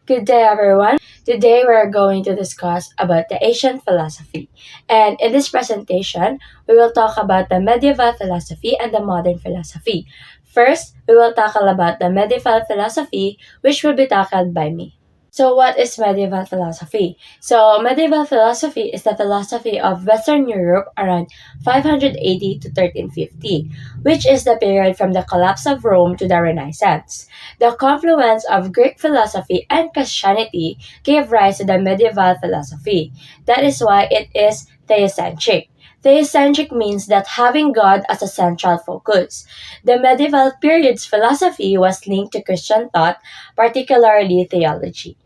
Good day, everyone. Today we are going to discuss about the ancient philosophy. And in this presentation, we will talk about the medieval philosophy and the modern philosophy. First, we will tackle about the medieval philosophy, which will be tackled by me. So what is medieval philosophy? So medieval philosophy is the philosophy of Western Europe around 580 to 1350, which is the period from the collapse of Rome to the Renaissance. The confluence of Greek philosophy and Christianity gave rise to the medieval philosophy. That is why it is theocentric. Theocentric means that having God as a central focus. The medieval period's philosophy was linked to Christian thought, particularly theology.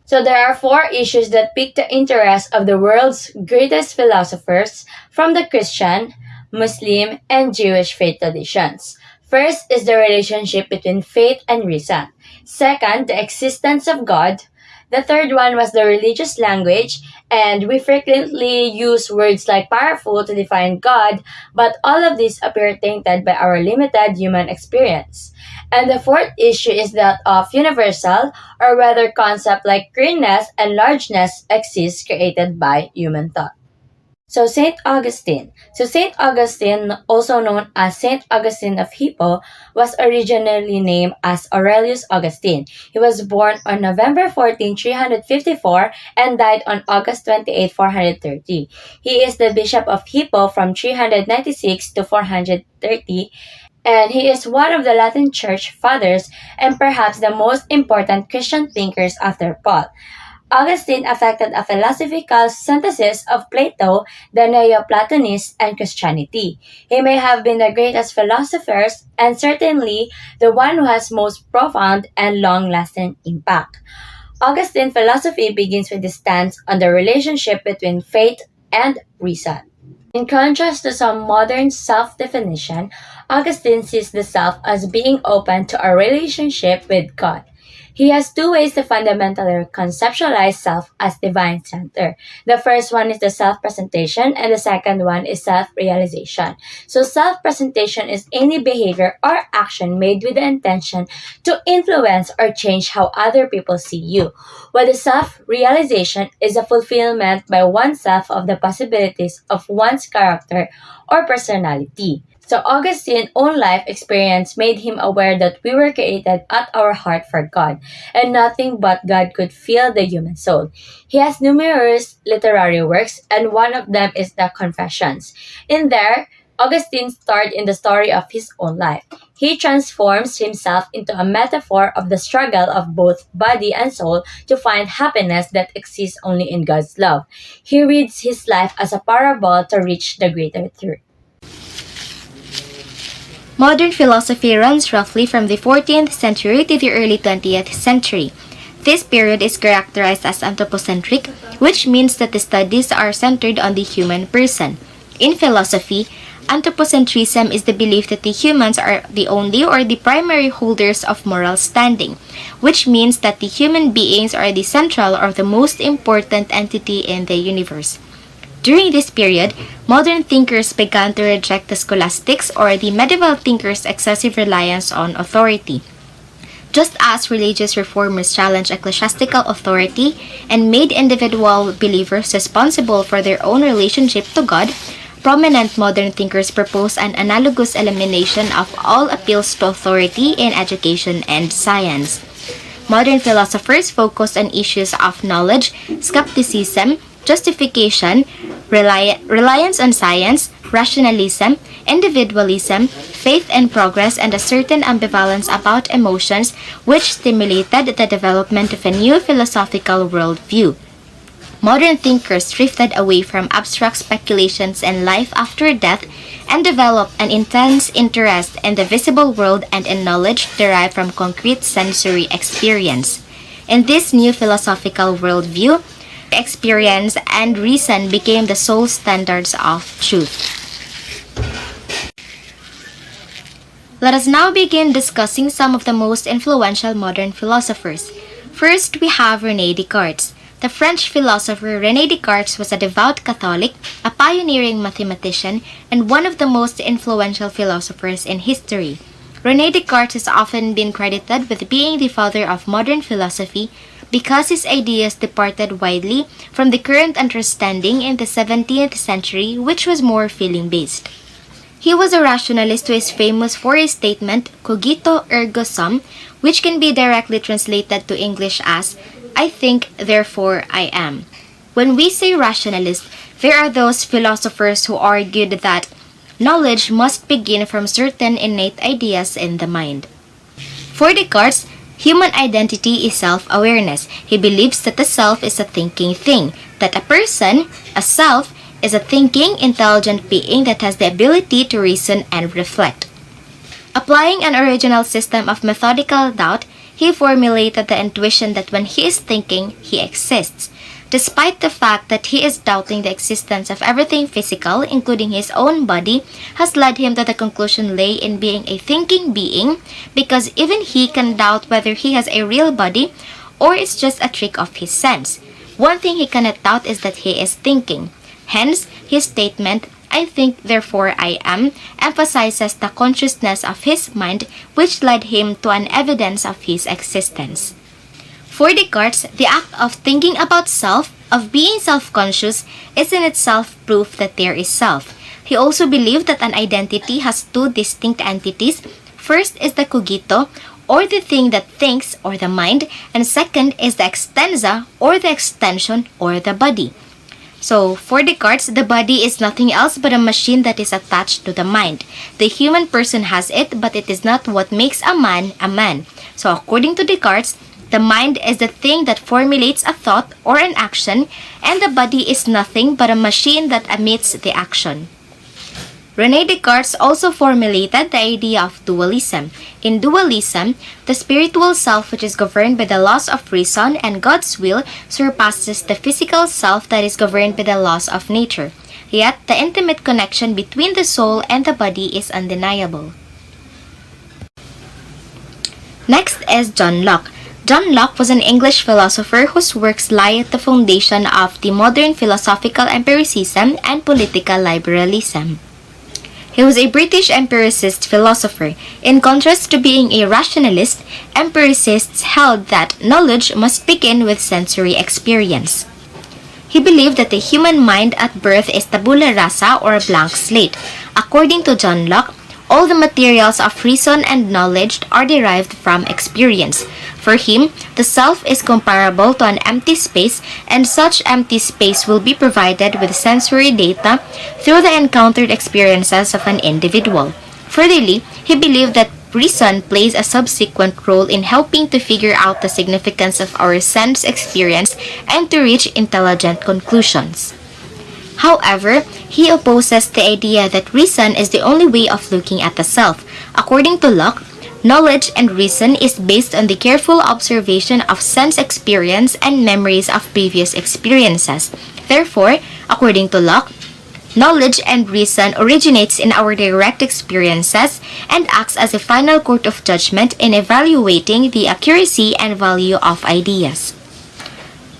So there are four issues that pique the interest of the world's greatest philosophers from the Christian, Muslim, and Jewish faith traditions. First is the relationship between faith and reason. Second, the existence of God. The third one was the religious language, and we frequently use words like powerful to define God, but all of these appear tainted by our limited human experience. And the fourth issue is that of universal, or whether concepts like greenness and largeness exist created by human thought. So Saint Augustine. So Saint Augustine, also known as Saint Augustine of Hippo, was originally named as Aurelius Augustine. He was born on November 14, 354 and died on August 28, 430. He is the Bishop of Hippo from 396 to 430, and he is one of the Latin Church fathers and perhaps the most important Christian thinkers after Paul. Augustine affected a philosophical synthesis of Plato, the Neoplatonists, and Christianity. He may have been the greatest philosophers and certainly the one who has most profound and long-lasting impact. Augustine's philosophy begins with his stance on the relationship between faith and reason. In contrast to some modern self-definition, Augustine sees the self as being open to a relationship with God. He has two ways to fundamentally conceptualize self as divine center. The first one is the self-presentation and the second one is self-realization. So self-presentation is any behavior or action made with the intention to influence or change how other people see you, while the self-realization is a fulfillment by oneself of the possibilities of one's character or personality. So Augustine's own life experience made him aware that we were created at our heart for God, and nothing but God could fill the human soul. He has numerous literary works, and one of them is the Confessions. In there, Augustine starred in the story of his own life. He transforms himself into a metaphor of the struggle of both body and soul to find happiness that exists only in God's love. He reads his life as a parable to reach the greater truth. Modern philosophy runs roughly from the 14th century to the early 20th century. This period is characterized as anthropocentric, which means that the studies are centered on the human person. In philosophy, anthropocentrism is the belief that the humans are the only or the primary holders of moral standing, which means that the human beings are the central or the most important entity in the universe. During this period, modern thinkers began to reject the scholastics or the medieval thinkers' excessive reliance on authority. Just as religious reformers challenged ecclesiastical authority and made individual believers responsible for their own relationship to God, prominent modern thinkers propose an analogous elimination of all appeals to authority in education and science. Modern philosophers focus on issues of knowledge, skepticism, justification, reliance on science, rationalism, individualism, faith and progress, and a certain ambivalence about emotions, which stimulated the development of a new philosophical worldview. Modern thinkers drifted away from abstract speculations in life after death and developed an intense interest in the visible world and in knowledge derived from concrete sensory experience. In this new philosophical worldview, experience and reason became the sole standards of truth. Let us now begin discussing some of the most influential modern philosophers. First, we have René Descartes. The French philosopher René Descartes was a devout Catholic, a pioneering mathematician, and one of the most influential philosophers in history. René Descartes has often been credited with being the father of modern philosophy because his ideas departed widely from the current understanding in the 17th century, which was more feeling-based. He was a rationalist who is famous for his statement, cogito ergo sum, which can be directly translated to English as, I think, therefore I am. When we say rationalist, there are those philosophers who argued that knowledge must begin from certain innate ideas in the mind. For Descartes, human identity is self-awareness. He believes that the self is a thinking thing, that a person, a self, is a thinking, intelligent being that has the ability to reason and reflect. Applying an original system of methodical doubt, he formulated the intuition that when he is thinking, he exists. Despite the fact that he is doubting the existence of everything physical, including his own body, has led him to the conclusion lay in being a thinking being, because even he can doubt whether he has a real body or it's just a trick of his sense. One thing he cannot doubt is that he is thinking. Hence, his statement, I think, therefore I am, emphasizes the consciousness of his mind, which led him to an evidence of his existence. For Descartes, the act of thinking about self, of being self-conscious, is in itself proof that there is self. He also believed that an identity has two distinct entities. First is the cogito, or the thing that thinks, or the mind, and second is the extensa, or the extension, or the body. So, for Descartes, the body is nothing else but a machine that is attached to the mind. The human person has it, but it is not what makes a man a man. So, according to Descartes, the mind is the thing that formulates a thought or an action, and the body is nothing but a machine that emits the action. René Descartes also formulated the idea of dualism. In dualism, the spiritual self, which is governed by the laws of reason and God's will, surpasses the physical self that is governed by the laws of nature. Yet, the intimate connection between the soul and the body is undeniable. Next is John Locke. John Locke was an English philosopher whose works lie at the foundation of the modern philosophical empiricism and political liberalism. He was a British empiricist philosopher. In contrast to being a rationalist, empiricists held that knowledge must begin with sensory experience. He believed that the human mind at birth is tabula rasa or a blank slate. According to John Locke, all the materials of reason and knowledge are derived from experience. For him, the self is comparable to an empty space, and such empty space will be provided with sensory data through the encountered experiences of an individual. Furtherly, he believed that reason plays a subsequent role in helping to figure out the significance of our sense experience and to reach intelligent conclusions. However, he opposes the idea that reason is the only way of looking at the self. According to Locke, knowledge and reason is based on the careful observation of sense experience and memories of previous experiences. Therefore, according to Locke, knowledge and reason originates in our direct experiences and acts as a final court of judgment in evaluating the accuracy and value of ideas.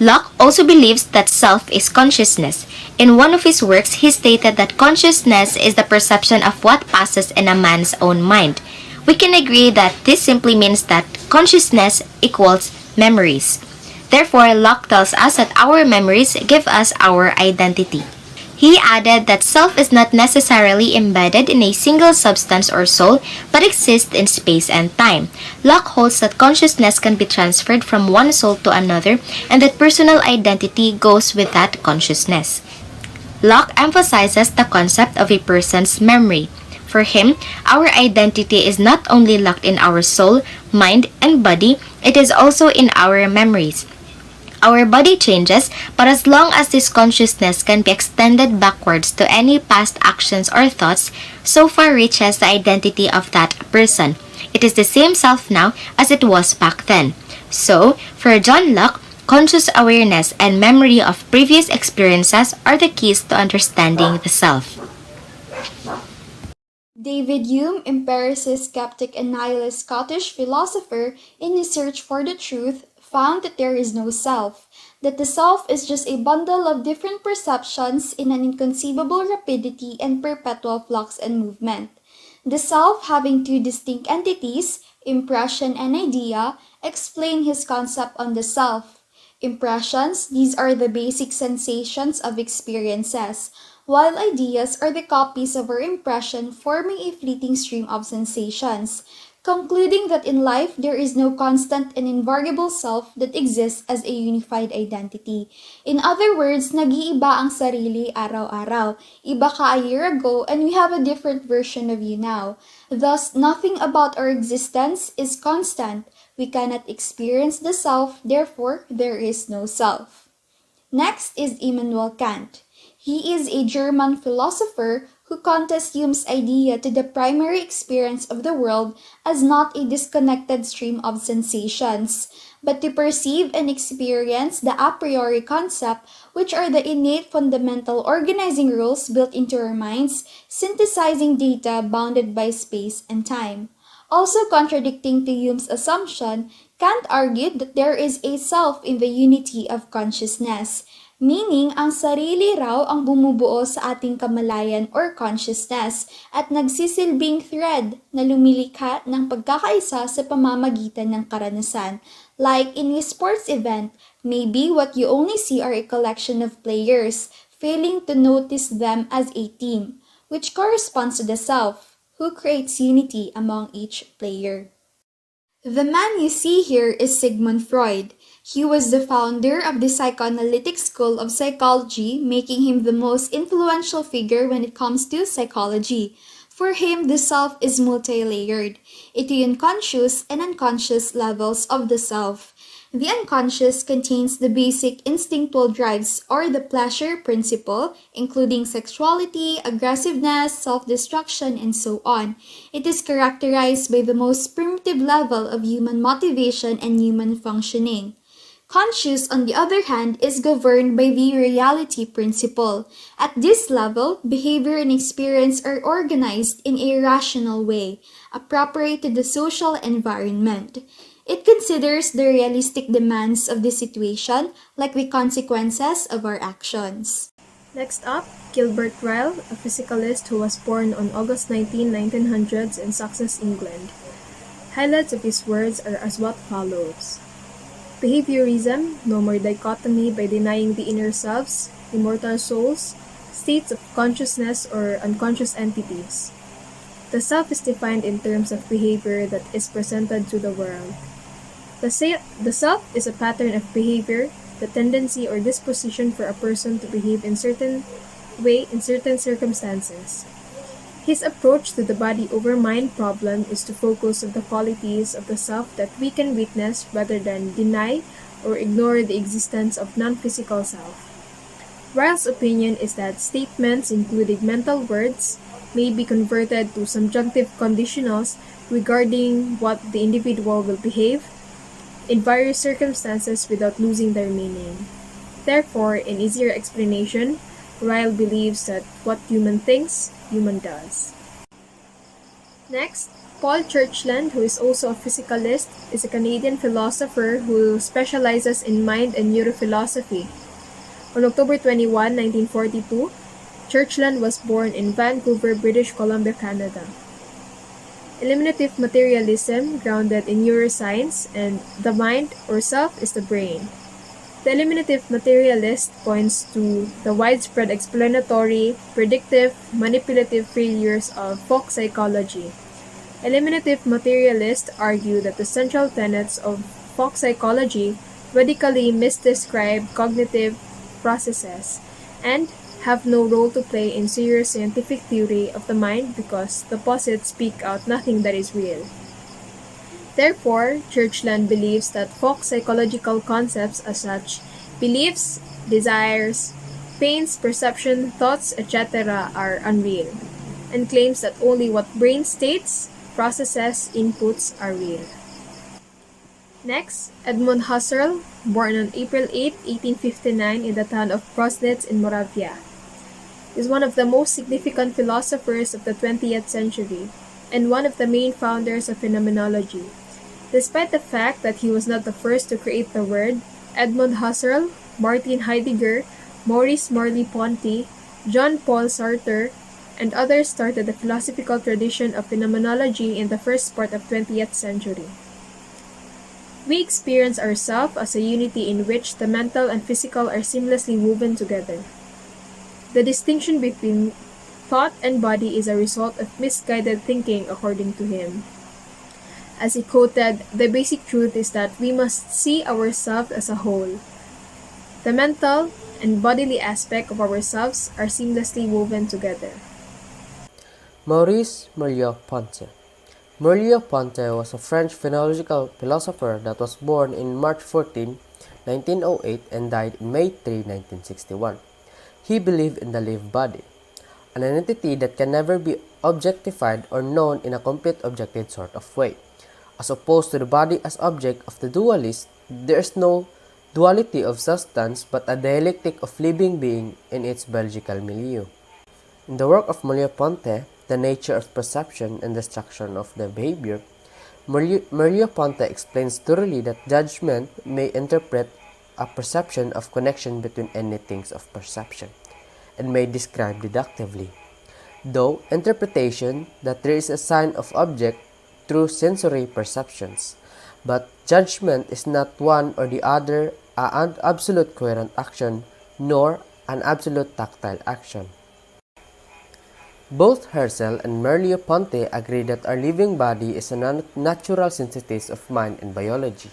Locke also believes that self is consciousness. In one of his works, he stated that consciousness is the perception of what passes in a man's own mind. We can agree that this simply means that consciousness equals memories. Therefore, Locke tells us that our memories give us our identity. He added that self is not necessarily embedded in a single substance or soul, but exists in space and time. Locke holds that consciousness can be transferred from one soul to another, and that personal identity goes with that consciousness. Locke emphasizes the concept of a person's memory. For him, our identity is not only locked in our soul, mind, and body, it is also in our memories. Our body changes, but as long as this consciousness can be extended backwards to any past actions or thoughts, so far reaches the identity of that person. It is the same self now as it was back then. So, for John Locke, conscious awareness and memory of previous experiences are the keys to understanding the self. David Hume, empiricist, skeptic, and nihilist Scottish philosopher, in his search for the truth, found that there is no self, that the self is just a bundle of different perceptions in an inconceivable rapidity and perpetual flux and movement. The self, having two distinct entities, impression and idea, explain his concept on the self. Impressions, these are the basic sensations of experiences, while ideas are the copies of our impression forming a fleeting stream of sensations, concluding that in life there is no constant and invariable self that exists as a unified identity. In other words, nag-iiba ang sarili araw-araw. Iba ka a year ago and we have a different version of you now. Thus, nothing about our existence is constant. We cannot experience the self, therefore, there is no self. Next is Immanuel Kant. He is a German philosopher who contests Hume's idea to the primary experience of the world as not a disconnected stream of sensations, but to perceive and experience the a priori concept, which are the innate fundamental organizing rules built into our minds, synthesizing data bounded by space and time. Also contradicting to Hume's assumption, Kant argued that there is a self in the unity of consciousness, meaning ang sarili raw ang bumubuo sa ating kamalayan or consciousness at nagsisilbing thread na lumilikha ng pagkakaisa sa pamamagitan ng karanasan. Like in a sports event, maybe what you only see are a collection of players, failing to notice them as a team, which corresponds to the self, who creates unity among each player. The man you see here is Sigmund Freud. He was the founder of the psychoanalytic school of psychology, making him the most influential figure when it comes to psychology. For him, the self is multi-layered. Ito yung conscious and unconscious levels of the self. The unconscious contains the basic instinctual drives or the pleasure principle, including sexuality, aggressiveness, self-destruction, and so on. It is characterized by the most primitive level of human motivation and human functioning. Conscious, on the other hand, is governed by the reality principle. At this level, behavior and experience are organized in a rational way, appropriate to the social environment. It considers the realistic demands of the situation, like the consequences of our actions. Next up, Gilbert Ryle, a physicalist who was born on August 19, 1900s in Sussex, England. Highlights of his words are as what follows. Behaviorism, no more dichotomy by denying the inner selves, immortal souls, states of consciousness or unconscious entities. The self is defined in terms of behavior that is presented to the world. The self is a pattern of behavior, the tendency or disposition for a person to behave in certain way in certain circumstances. His approach to the body over mind problem is to focus on the qualities of the self that we can witness rather than deny or ignore the existence of non-physical self. Ryle's opinion is that statements including mental words may be converted to subjunctive conditionals regarding what the individual will behave in various circumstances without losing their meaning. Therefore, in easier explanation, Ryle believes that what human thinks, human does. Next, Paul Churchland, who is also a physicalist, is a Canadian philosopher who specializes in mind and neurophilosophy. On October 21, 1942, Churchland was born in Vancouver, British Columbia, Canada. Eliminative materialism, grounded in neuroscience, and the mind or self is the brain. The eliminative materialist points to the widespread explanatory, predictive, manipulative failures of folk psychology. Eliminative materialists argue that the central tenets of folk psychology radically misdescribe cognitive processes and have no role to play in serious scientific theory of the mind because the posits speak out nothing that is real. Therefore, Churchland believes that folk psychological concepts as such, beliefs, desires, pains, perception, thoughts, etc. are unreal, and claims that only what brain states, processes, inputs are real. Next, Edmund Husserl, born on April 8, 1859 in the town of Prosnitz in Moravia, is one of the most significant philosophers of the 20th century and one of the main founders of phenomenology. Despite the fact that he was not the first to create the word, Edmund Husserl, Martin Heidegger, Maurice Merleau-Ponty, John Paul Sartre, and others started the philosophical tradition of phenomenology in the first part of 20th century. We experience ourself as a unity in which the mental and physical are seamlessly woven together. The distinction between thought and body is a result of misguided thinking, according to him. As he quoted, the basic truth is that we must see ourselves as a whole. The mental and bodily aspect of ourselves are seamlessly woven together. Maurice Merleau-Ponty. Merleau-Ponty was a French philological philosopher that was born in March 14, 1908 and died in May 3, 1961. He believed in the lived body, an entity that can never be objectified or known in a complete objective sort of way. As opposed to the body as object of the dualist, there is no duality of substance but a dialectic of living being in its biological milieu. In the work of Merleau-Ponty, The Nature of Perception and the Structure of the Behavior, Merleau-Ponty explains thoroughly that judgment may interpret a perception of connection between any things of perception, and may describe deductively, though interpretation that there is a sign of object through sensory perceptions. But judgment is not one or the other an absolute coherent action, nor an absolute tactile action. Both Herschel and Merleau-Ponty agree that our living body is a natural synthesis of mind and biology,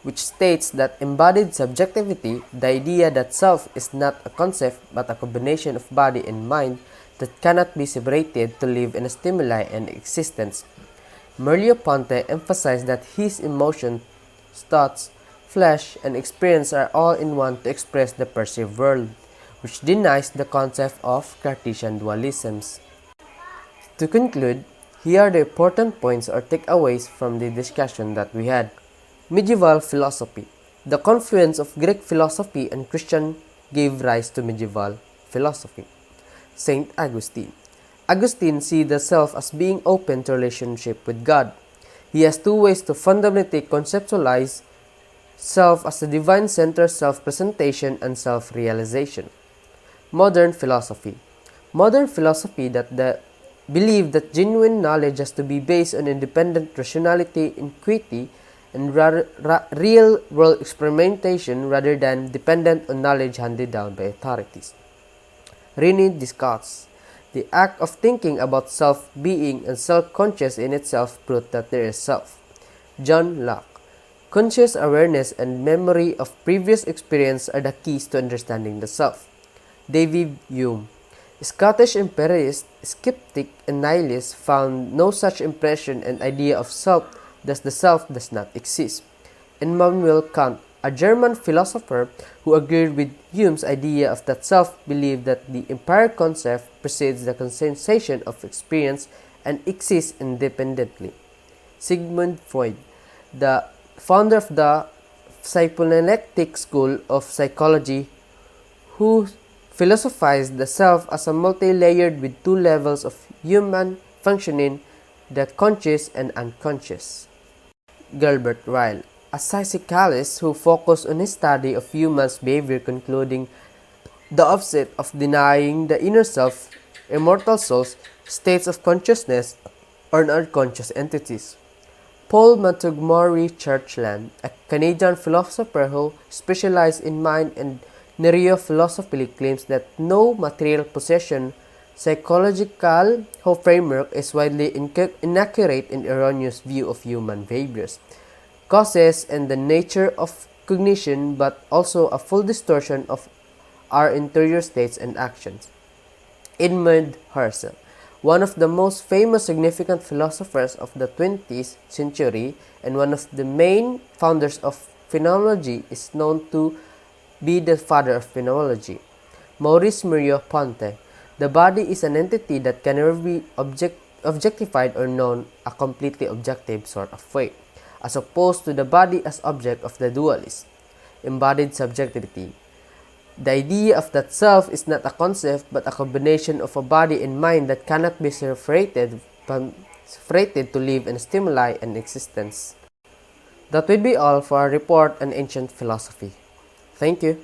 which states that embodied subjectivity, the idea that self is not a concept but a combination of body and mind that cannot be separated to live in a stimuli and existence. Merleau-Ponty emphasized that his emotions, thoughts, flesh, and experience are all in one to express the perceived world, which denies the concept of Cartesian dualisms. To conclude, here are the important points or takeaways from the discussion that we had. Medieval philosophy. The confluence of Greek philosophy and Christian gave rise to medieval philosophy. Saint Augustine. Augustine sees the self as being open to relationship with God. He has two ways to fundamentally conceptualize self as a divine-centered self-presentation and self-realization. Modern philosophy. Modern philosophy believe that genuine knowledge has to be based on independent rationality, equity, and real-world experimentation rather than dependent on knowledge handed down by authorities. René Descartes. The act of thinking about self-being and self-conscious in itself proved that there is self. John Locke. Conscious awareness and memory of previous experience are the keys to understanding the self. David Hume. Scottish empiricist, skeptic, and nihilist found no such impression and idea of self, thus the self does not exist. Immanuel Kant, a German philosopher who agreed with Hume's idea of that self, believed that the entire concept precedes the sensation of experience and exists independently. Sigmund Freud, the founder of the psychoanalytic school of psychology, who philosophized the self as a multi-layered with two levels of human functioning, the conscious and unconscious. Gilbert Ryle, a psychologist who focused on his study of humans' behavior, concluding the opposite of denying the inner self, immortal souls, states of consciousness, or unconscious entities. Paul Montgomery Churchland, a Canadian philosopher who specialized in mind and neurophilosophy, claims that no material possession psychological framework is widely inaccurate and erroneous view of human behaviors, causes, and the nature of cognition, but also a full distortion of our interior states and actions. Edmund Husserl, one of the most famous significant philosophers of the 20th century and one of the main founders of phenomenology, is known to be the father of phenomenology. Maurice Merleau-Ponty. The body is an entity that can never be objectified or known a completely objective sort of way, as opposed to the body as object of the dualist. Embodied subjectivity. The idea of that self is not a concept but a combination of a body and mind that cannot be separated to live in stimuli and existence. That would be all for our report on ancient philosophy. Thank you.